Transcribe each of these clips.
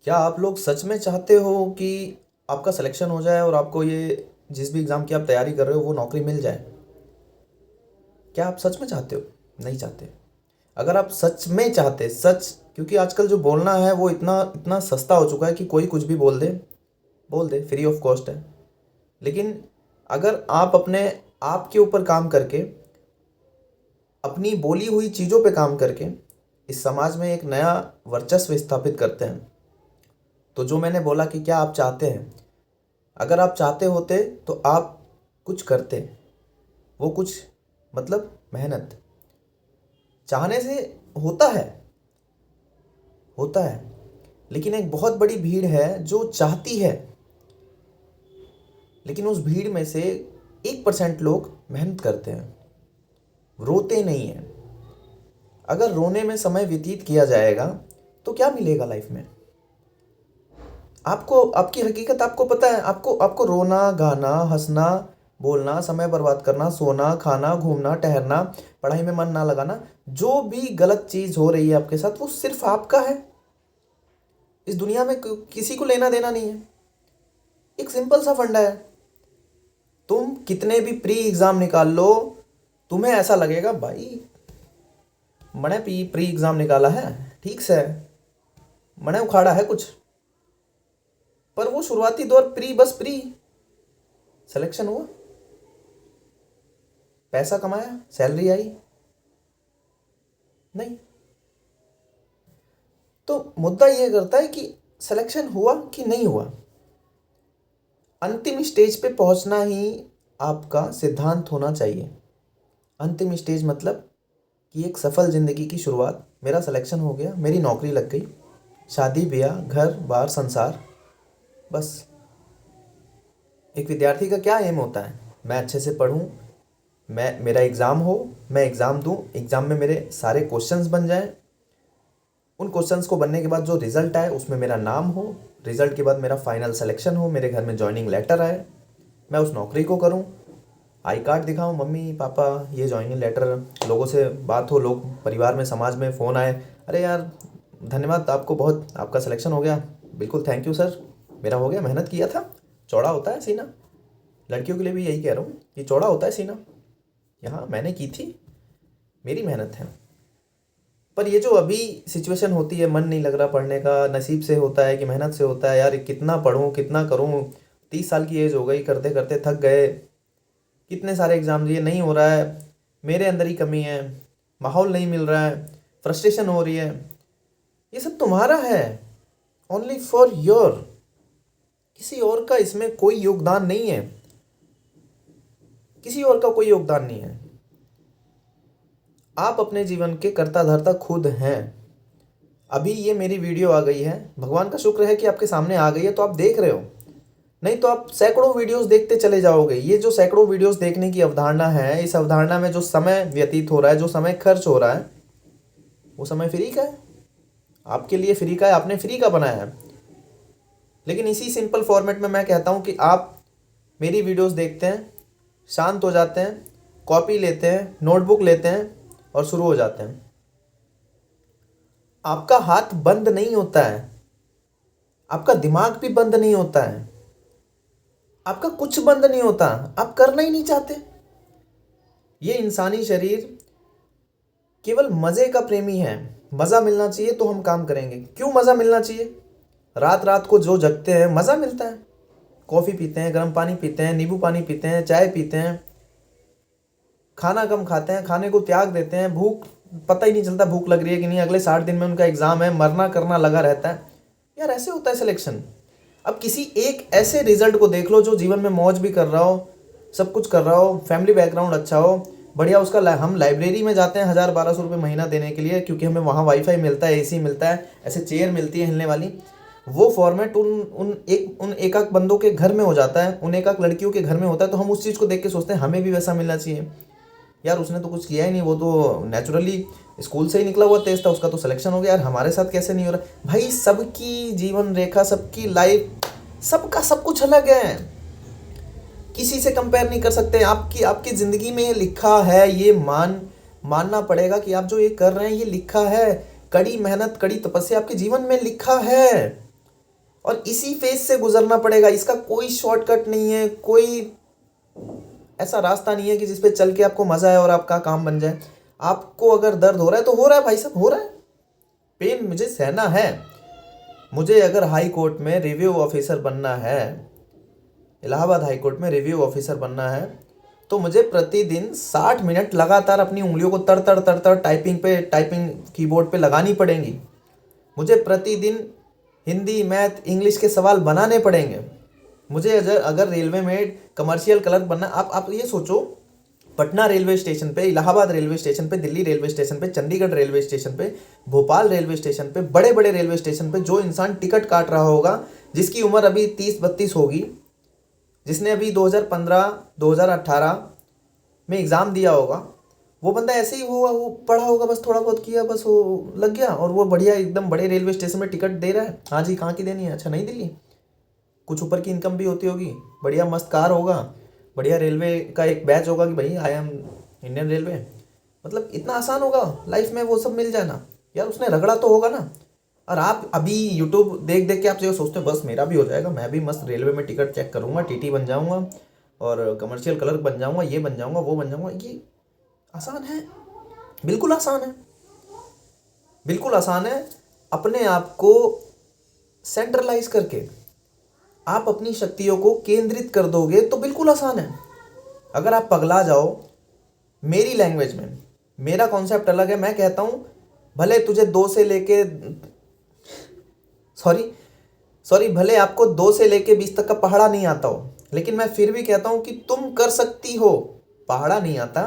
क्या आप लोग सच में चाहते हो कि आपका सिलेक्शन हो जाए और आपको ये जिस भी एग्ज़ाम की आप तैयारी कर रहे हो वो नौकरी मिल जाए? क्या आप सच में चाहते हो? नहीं चाहते। अगर आप सच में चाहते, सच, क्योंकि आजकल जो बोलना है वो इतना इतना सस्ता हो चुका है कि कोई कुछ भी बोल दे, फ्री ऑफ कॉस्ट है। लेकिन अगर आप अपने आप के ऊपर काम करके, अपनी बोली हुई चीज़ों पे काम करके इस समाज में एक नया वर्चस्व स्थापित करते हैं, तो जो मैंने बोला कि क्या आप चाहते हैं, अगर आप चाहते होते तो आप कुछ करते। वो कुछ मतलब मेहनत। चाहने से होता है, होता है, लेकिन एक बहुत बड़ी भीड़ है जो चाहती है, लेकिन उस भीड़ में से 1% लोग मेहनत करते हैं, रोते नहीं हैं। अगर रोने में समय व्यतीत किया जाएगा तो क्या मिलेगा लाइफ में? आपको आपकी हकीकत आपको पता है। आपको आपको रोना, गाना, हंसना, बोलना, समय बर्बाद करना, सोना, खाना, घूमना, ठहरना, पढ़ाई में मन ना लगाना, जो भी गलत चीज़ हो रही है आपके साथ वो सिर्फ आपका है। इस दुनिया में किसी को लेना देना नहीं है। एक सिंपल सा फंडा है। तुम कितने भी प्री एग्ज़ाम निकाल लो, तुम्हें ऐसा लगेगा भाई मैंने प्री एग्ज़ाम निकाला है, ठीक से मैंने उखाड़ा है कुछ। पर वो शुरुआती दौर बस प्री सिलेक्शन हुआ, पैसा कमाया, सैलरी आई, नहीं। तो मुद्दा ये करता है कि सिलेक्शन हुआ कि नहीं हुआ। अंतिम स्टेज पे पहुंचना ही आपका सिद्धांत होना चाहिए। अंतिम स्टेज मतलब कि एक सफल ज़िंदगी की शुरुआत। मेरा सिलेक्शन हो गया, मेरी नौकरी लग गई, शादी ब्याह, घर बार, संसार, बस। एक विद्यार्थी का क्या एम होता है? मैं अच्छे से पढूं, मैं मेरा एग्ज़ाम हो, मैं एग्ज़ाम दूं, एग्ज़ाम में मेरे सारे क्वेश्चंस बन जाएं, उन क्वेश्चंस को बनने के बाद जो रिज़ल्ट आए उसमें मेरा नाम हो, रिज़ल्ट के बाद मेरा फाइनल सिलेक्शन हो, मेरे घर में जॉइनिंग लेटर आए, मैं उस नौकरी को करूं, आई कार्ड दिखाऊं, मम्मी पापा ये जॉइनिंग लेटर, लोगों से बात हो, लोग परिवार में समाज में फ़ोन आए, अरे यार धन्यवाद आपको, बहुत आपका सिलेक्शन हो गया, बिल्कुल थैंक यू सर, मेरा हो गया, मेहनत किया था। चौड़ा होता है सीना। लड़कियों के लिए भी यही कह रहा हूँ कि चौड़ा होता है सीना। यहाँ मैंने की थी, मेरी मेहनत है। पर ये जो अभी सिचुएशन होती है, मन नहीं लग रहा पढ़ने का, नसीब से होता है कि मेहनत से होता है, यार कितना पढूं कितना करूं, 30 साल की एज हो गई, करते करते थक गए, कितने सारे एग्ज़ाम दिए, नहीं हो रहा है, मेरे अंदर ही कमी है, माहौल नहीं मिल रहा है, फ्रस्ट्रेशन हो रही है। ये सब तुम्हारा है, ओनली फॉर योर। किसी और का इसमें कोई योगदान नहीं है, किसी और का कोई योगदान नहीं है। आप अपने जीवन के कर्ता धर्ता खुद हैं। अभी ये मेरी वीडियो आ गई है, भगवान का शुक्र है कि आपके सामने आ गई है तो आप देख रहे हो, नहीं तो आप सैकड़ों वीडियोस देखते चले जाओगे। ये जो सैकड़ों वीडियोस देखने की अवधारणा है, इस अवधारणा में जो समय व्यतीत हो रहा है, जो समय खर्च हो रहा है, वो समय फ्री का है, आपके लिए फ्री का है, आपने फ्री का बनाया है। लेकिन इसी सिंपल फॉर्मेट में मैं कहता हूँ कि आप मेरी वीडियोस देखते हैं, शांत हो जाते हैं, कॉपी लेते हैं, नोटबुक लेते हैं और शुरू हो जाते हैं। आपका हाथ बंद नहीं होता है, आपका दिमाग भी बंद नहीं होता है, आपका कुछ बंद नहीं होता, आप करना ही नहीं चाहते। ये इंसानी शरीर केवल मज़े का प्रेमी है। मज़ा मिलना चाहिए तो हम काम करेंगे। क्यों मज़ा मिलना चाहिए? रात रात को जो जगते हैं मज़ा मिलता है, कॉफ़ी पीते हैं, गर्म पानी पीते हैं, नींबू पानी पीते हैं, चाय पीते हैं, खाना कम खाते हैं, खाने को त्याग देते हैं, भूख पता ही नहीं चलता भूख लग रही है कि नहीं, अगले 60 दिन में उनका एग्ज़ाम है, मरना करना लगा रहता है। यार ऐसे होता है सिलेक्शन। अब किसी एक ऐसे रिजल्ट को देख लो जो जीवन में मौज भी कर रहा हो, सब कुछ कर रहा हो, फैमिली बैकग्राउंड अच्छा हो, बढ़िया, उसका हम लाइब्रेरी में जाते हैं 1000-1200 रुपये महीना देने के लिए, क्योंकि हमें वहाँ वाईफाई मिलता है, एसी मिलता है, ऐसे चेयर मिलती है हिलने वाली। वो फॉर्मेट उन एकाक बंदों के घर में हो जाता है, उन एकाक लड़कियों के घर में होता है, तो हम उस चीज़ को देख के सोचते हैं हमें भी वैसा मिलना चाहिए। यार उसने तो कुछ किया ही नहीं, वो तो नेचुरली स्कूल से ही निकला हुआ तेज था, उसका तो सिलेक्शन हो गया, यार हमारे साथ कैसे नहीं हो रहा? भाई सबकी जीवन रेखा, सबकी लाइफ, सबका सब कुछ अलग है, किसी से कंपेयर नहीं कर सकते। आपकी आपकी ज़िंदगी में ये लिखा है, ये मानना पड़ेगा कि आप जो ये कर रहे हैं ये लिखा है। कड़ी मेहनत, कड़ी तपस्या आपके जीवन में लिखा है। और इसी फेज से गुजरना पड़ेगा। इसका कोई शॉर्टकट नहीं है, कोई ऐसा रास्ता नहीं है कि जिस पे चल के आपको मजा आए और आपका काम बन जाए। आपको अगर दर्द हो रहा है तो हो रहा है भाई साहब, हो रहा है, पेन मुझे सहना है। मुझे अगर हाई कोर्ट में रिव्यू ऑफिसर बनना है, इलाहाबाद हाई कोर्ट में रिव्यू ऑफिसर बनना है, तो मुझे प्रतिदिन 60 मिनट लगातार अपनी उंगलियों को तर तर तर तर टाइपिंग कीबोर्ड पे लगानी पड़ेंगी। मुझे प्रतिदिन हिंदी, मैथ, इंग्लिश के सवाल बनाने पड़ेंगे। मुझे अगर रेलवे में कमर्शियल क्लर्क बनना, आप ये सोचो, पटना रेलवे स्टेशन पे, इलाहाबाद रेलवे स्टेशन पे, दिल्ली रेलवे स्टेशन पे, चंडीगढ़ रेलवे स्टेशन पे, भोपाल रेलवे स्टेशन पे, बड़े बड़े रेलवे स्टेशन पे जो इंसान टिकट काट रहा होगा, जिसकी उम्र अभी 30-32 होगी, जिसने अभी 2015-2018 में एग्ज़ाम दिया होगा, वो बंदा ऐसे ही हुआ, वो पढ़ा होगा, बस थोड़ा बहुत किया, बस वो लग गया और वो बढ़िया एकदम बड़े रेलवे स्टेशन में टिकट दे रहा है। हाँ जी, कहाँ की देनी है? अच्छा, नई दिल्ली। कुछ ऊपर की इनकम भी होती होगी, बढ़िया मस्त कार होगा, बढ़िया रेलवे का एक बैच होगा कि भाई आई एम इंडियन रेलवे। मतलब इतना आसान होगा लाइफ में वो सब मिल जाए ना यार, उसने रगड़ा तो होगा ना। और आप अभी यूट्यूब देख देख के आप जो सोचते हो बस मेरा भी हो जाएगा, मैं भी मस्त रेलवे में टिकट चेक करूँगा, टीटी बन जाऊँगा और कमर्शियल क्लर्क बन जाऊँगा, ये बन जाऊँगा, वो बन जाऊँगा। ये आसान है? बिल्कुल आसान है, बिल्कुल आसान है। अपने आप को सेंट्रलाइज करके आप अपनी शक्तियों को केंद्रित कर दोगे तो बिल्कुल आसान है। अगर आप पगला जाओ, मेरी लैंग्वेज में मेरा कॉन्सेप्ट अलग है। मैं कहता हूँ भले तुझे दो से लेके सॉरी भले आपको 2 से लेके 20 तक का पहाड़ा नहीं आता हो, लेकिन मैं फिर भी कहता हूँ कि तुम कर सकती हो। पहाड़ा नहीं आता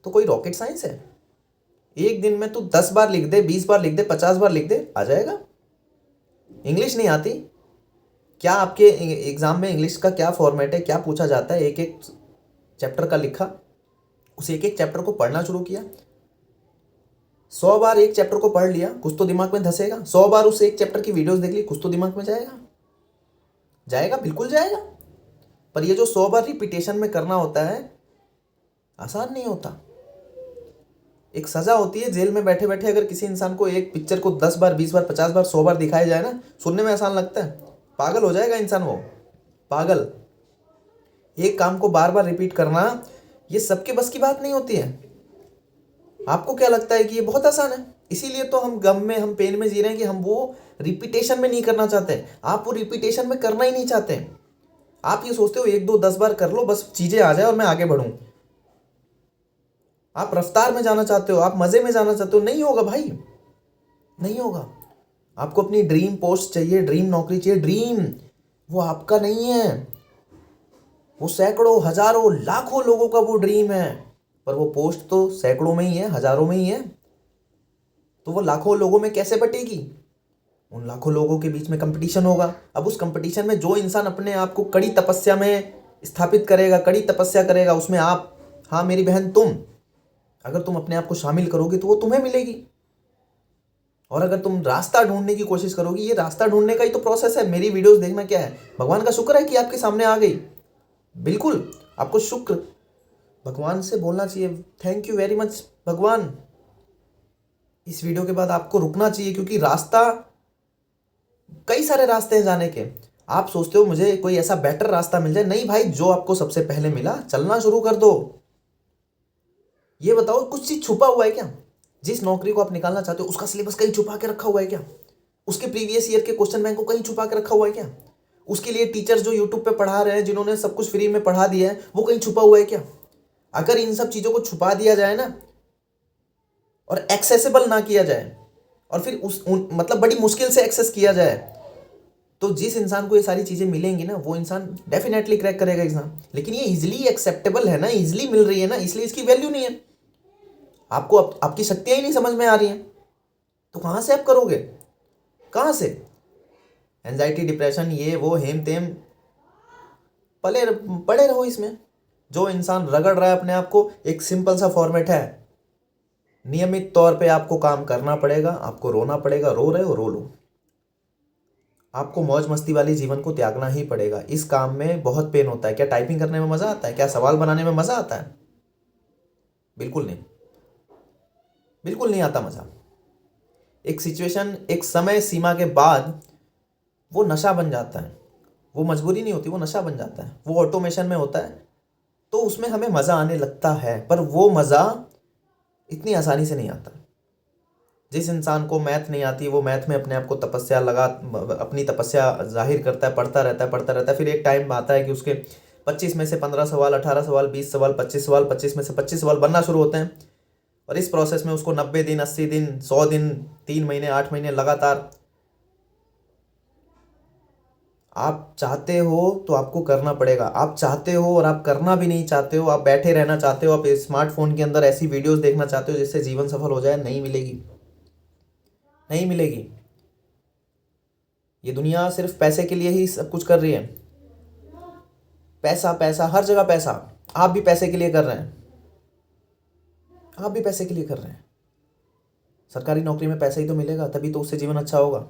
तो कोई रॉकेट साइंस है? एक दिन में तू 10 बार लिख दे, 20 बार लिख दे, 50 बार लिख दे, आ जाएगा। इंग्लिश नहीं आती क्या? आपके एग्जाम में इंग्लिश का क्या फॉर्मेट है, क्या पूछा जाता है? एक एक चैप्टर का लिखा, उस एक एक चैप्टर को पढ़ना शुरू किया, 100 बार एक चैप्टर को पढ़ लिया, कुछ तो दिमाग में धसेगा। 100 बार उस एक चैप्टर की वीडियोस देख ली, कुछ तो दिमाग में जाएगा। जाएगा, बिल्कुल जाएगा। पर ये जो 100 बार रिपीटेशन में करना होता है, आसान नहीं होता। एक सजा होती है जेल में बैठे बैठे, अगर किसी इंसान को एक पिक्चर को 10 बार, 20 बार, 50 बार, 100 बार दिखाया जाए ना, सुनने में आसान लगता है, पागल हो जाएगा इंसान, वो पागल। एक काम को बार बार रिपीट करना ये सबके बस की बात नहीं होती है। आपको क्या लगता है कि ये बहुत आसान है? इसीलिए तो हम गम में, हम पेन में जी रहे हैं कि हम वो रिपीटेशन में नहीं करना चाहते। आप वो रिपीटेशन में करना ही नहीं चाहते। आप ये सोचते हो 1-2-10 बार कर लो, बस चीजें आ जाए और मैं आगे बढ़ूं। आप रफ्तार में जाना चाहते हो, आप मजे में जाना चाहते हो। नहीं होगा भाई, नहीं होगा। आपको अपनी ड्रीम पोस्ट चाहिए, ड्रीम नौकरी चाहिए। ड्रीम वो आपका नहीं है, वो सैकड़ों, हजारों, लाखों लोगों का वो ड्रीम है। पर वो पोस्ट तो सैकड़ों में ही है, हजारों में ही है। तो वो लाखों लोगों में कैसे बटेगी? उन लाखों लोगों के बीच में कंपटीशन होगा। अब उस कंपटीशन में जो इंसान अपने आप को कड़ी तपस्या में स्थापित करेगा, कड़ी तपस्या करेगा, उसमें आप, हाँ मेरी बहन तुम, अगर तुम अपने आप को शामिल करोगे तो वो तुम्हें मिलेगी। और अगर तुम रास्ता ढूंढने की कोशिश करोगी, ये रास्ता ढूंढने का ही तो प्रोसेस है। मेरी वीडियोस देखना क्या है? भगवान का शुक्र है कि आपके सामने आ गई। बिल्कुल आपको शुक्र, भगवान से बोलना चाहिए, थैंक यू वेरी मच भगवान। इस वीडियो के बाद आपको रुकना चाहिए, क्योंकि रास्ता, कई सारे रास्ते हैं जाने के। आप सोचते हो मुझे कोई ऐसा बेटर रास्ता मिल जाए, नहीं भाई, जो आपको सबसे पहले मिला चलना शुरू कर दो। ये बताओ कुछ चीज छुपा हुआ है क्या? जिस नौकरी को आप निकालना चाहते हो उसका सिलेबस कहीं छुपा के रखा हुआ है क्या? उसके प्रीवियस ईयर के क्वेश्चन बैंक को कहीं छुपा के रखा हुआ है क्या? उसके लिए टीचर्स जो यूट्यूब पे पढ़ा रहे हैं, जिन्होंने सब कुछ फ्री में पढ़ा दिया है, वो कहीं छुपा हुआ है क्या? अगर इन सब चीजों को छुपा दिया जाए ना और एक्सेसिबल ना किया जाए, और फिर मतलब बड़ी मुश्किल से एक्सेस किया जाए, तो जिस इंसान को ये सारी चीजें मिलेंगी ना, वो इंसान डेफिनेटली क्रैक करेगा एग्जाम। लेकिन ये इजिली एक्सेप्टेबल है ना, इजिली मिल रही है ना, इसलिए इसकी वैल्यू नहीं है। आपको आपकी शक्तियां ही नहीं समझ में आ रही हैं, तो कहां से आप करोगे? कहां से? एंजाइटी, डिप्रेशन, ये वो हेम तेम, पड़े रहो इसमें। जो इंसान रगड़ रहा है अपने आप को, एक सिंपल सा फॉर्मेट है, नियमित तौर पे आपको काम करना पड़ेगा, आपको रोना पड़ेगा, रो रहे हो रो लो। आपको मौज मस्ती वाली जीवन को त्यागना ही पड़ेगा। इस काम में बहुत पेन होता है। क्या टाइपिंग करने में मजा आता है? क्या सवाल बनाने में मजा आता है? बिल्कुल नहीं, बिल्कुल नहीं आता मजा। एक सिचुएशन, एक समय सीमा के बाद वो नशा बन जाता है। वो मजबूरी नहीं होती, वो नशा बन जाता है। वो ऑटोमेशन में होता है, तो उसमें हमें मज़ा आने लगता है, पर वो मज़ा इतनी आसानी से नहीं आता। जिस इंसान को मैथ नहीं आती, वो मैथ में अपने आप को तपस्या लगा, अपनी तपस्या जाहिर करता है, पढ़ता रहता है। फिर एक टाइम आता है कि उसके 25 में से 15 सवाल, 18 सवाल, 20 सवाल, 25 सवाल, 25 में से 25 सवाल बनना शुरू होते हैं। और इस प्रोसेस में उसको 90 दिन, 80 दिन, 100 दिन, 3 महीने, 8 महीने लगातार। आप चाहते हो तो आपको करना पड़ेगा। आप चाहते हो और आप करना भी नहीं चाहते हो, आप बैठे रहना चाहते हो, आप स्मार्टफोन के अंदर ऐसी वीडियोस देखना चाहते हो जिससे जीवन सफल हो जाए, नहीं मिलेगी, नहीं मिलेगी। ये दुनिया सिर्फ पैसे के लिए ही सब कुछ कर रही है। पैसा पैसा, हर जगह पैसा। आप भी पैसे के लिए कर रहे हैं, आप भी पैसे के लिए कर रहे हैं। सरकारी नौकरी में पैसा ही तो मिलेगा, तभी तो उससे जीवन अच्छा होगा।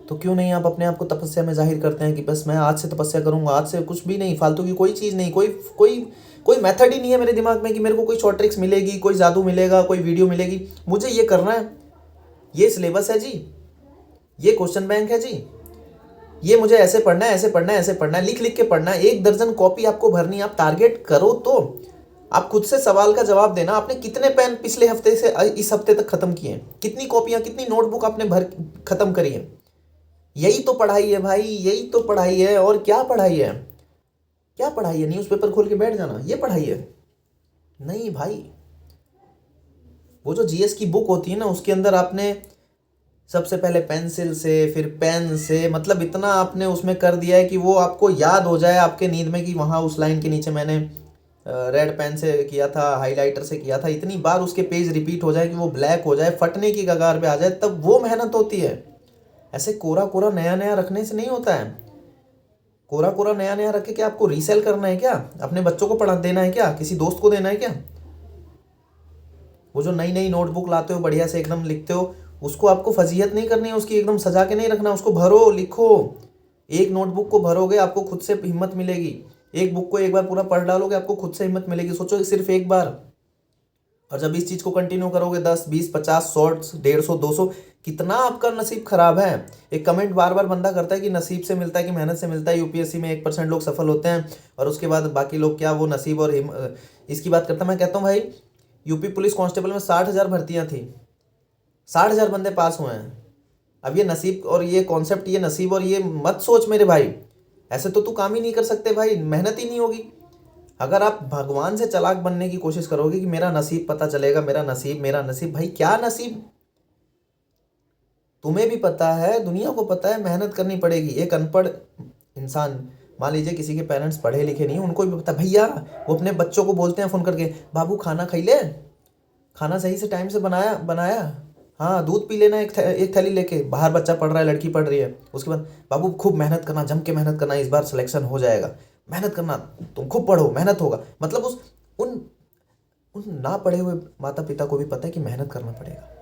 तो क्यों नहीं आप अपने आप को तपस्या में जाहिर करते हैं कि बस मैं आज से तपस्या करूंगा, आज से कुछ भी नहीं, फालतू की कोई चीज़ नहीं, कोई कोई कोई मेथड ही नहीं है मेरे दिमाग में कि मेरे को कोई शॉर्ट ट्रिक्स मिलेगी, कोई जादू मिलेगा, कोई वीडियो मिलेगी। मुझे ये करना है, ये सिलेबस है जी, ये क्वेश्चन बैंक है जी, ये मुझे ऐसे पढ़ना है, ऐसे पढ़ना है, ऐसे पढ़ना है, लिख लिख के पढ़ना है। 1 दर्जन कॉपी आपको भरनी है। आप टारगेट करो तो आप खुद से सवाल का जवाब देना। आपने कितने पेन पिछले हफ्ते से इस हफ्ते तक खत्म किए हैं? कितनी कॉपियां, कितनी नोटबुक आपने खत्म करी है? यही तो पढ़ाई है भाई, यही तो पढ़ाई है। और क्या पढ़ाई है? क्या पढ़ाई है? न्यूज़पेपर खोल के बैठ जाना, ये पढ़ाई है? नहीं भाई। वो जो जीएस की बुक होती है ना, उसके अंदर आपने सबसे पहले पेंसिल से, फिर पेन से, मतलब इतना आपने उसमें कर दिया है कि वो आपको याद हो जाए आपके नींद में कि वहाँ उस लाइन के नीचे मैंने रेड पेन से किया था, हाइलाइटर से किया था। इतनी बार उसके पेज रिपीट हो जाए कि वो ब्लैक हो जाए, फटने की कगार पे आ जाए, तब वो मेहनत होती है। ऐसे कोरा कोरा नया नया रखने से नहीं होता है। कोरा कोरा नया नया रख के क्या आपको रीसेल करना है क्या? अपने बच्चों को पढ़ा देना है क्या? किसी दोस्त को देना है क्या? वो जो नई नई नोटबुक लाते हो, बढ़िया से एकदम लिखते हो, उसको आपको फजीहत नहीं करनी है, उसकी एकदम सजा के नहीं रखना। उसको भरो, लिखो। एक नोटबुक को भरोगे, आपको खुद से हिम्मत मिलेगी। एक बुक को एक बार पूरा पढ़ डालोगे, आपको खुद से हिम्मत मिलेगी। सोचो सिर्फ एक बार। और जब इस चीज़ को कंटिन्यू करोगे 10, 20, 50 शॉर्ट्स, 150, 200, कितना आपका नसीब खराब है। एक कमेंट बार बार बंदा करता है कि नसीब से मिलता है कि मेहनत से मिलता है। यूपीएससी में 1% लोग सफल होते हैं और उसके बाद बाकी लोग क्या, वो नसीब और इसकी बात करता है। मैं कहता हूँ भाई, यूपी पुलिस कांस्टेबल में 60,000 भर्तियाँ थी, 60,000 बंदे पास हुए हैं। अब ये नसीब और ये कॉन्सेप्ट, ये नसीब और ये मत सोच मेरे भाई। ऐसे तो तू काम ही नहीं कर सकते भाई, मेहनत ही नहीं होगी। अगर आप भगवान से चालाक बनने की कोशिश करोगे कि मेरा नसीब पता चलेगा, मेरा नसीब, मेरा नसीब, भाई क्या नसीब? तुम्हें भी पता है, दुनिया को पता है, मेहनत करनी पड़ेगी। एक अनपढ़ इंसान, मान लीजिए किसी के पेरेंट्स पढ़े लिखे नहीं, उनको भी पता भैया, वो अपने बच्चों को बोलते हैं फ़ोन करके, बाबू खाना खाई ले, खाना सही से टाइम से बनाया बनाया, हाँ दूध पी लेना एक थैली लेके। बाहर बच्चा पढ़ रहा है, लड़की पढ़ रही है, उसके बाद बाबू खूब मेहनत करना, जम के मेहनत करना, इस बार सिलेक्शन हो जाएगा, मेहनत करना, तुम खूब पढ़ो, मेहनत होगा। मतलब उन उन ना पढ़े हुए माता पिता को भी पता है कि मेहनत करना पड़ेगा।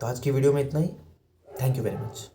तो आज की वीडियो में इतना ही। Thank you very much.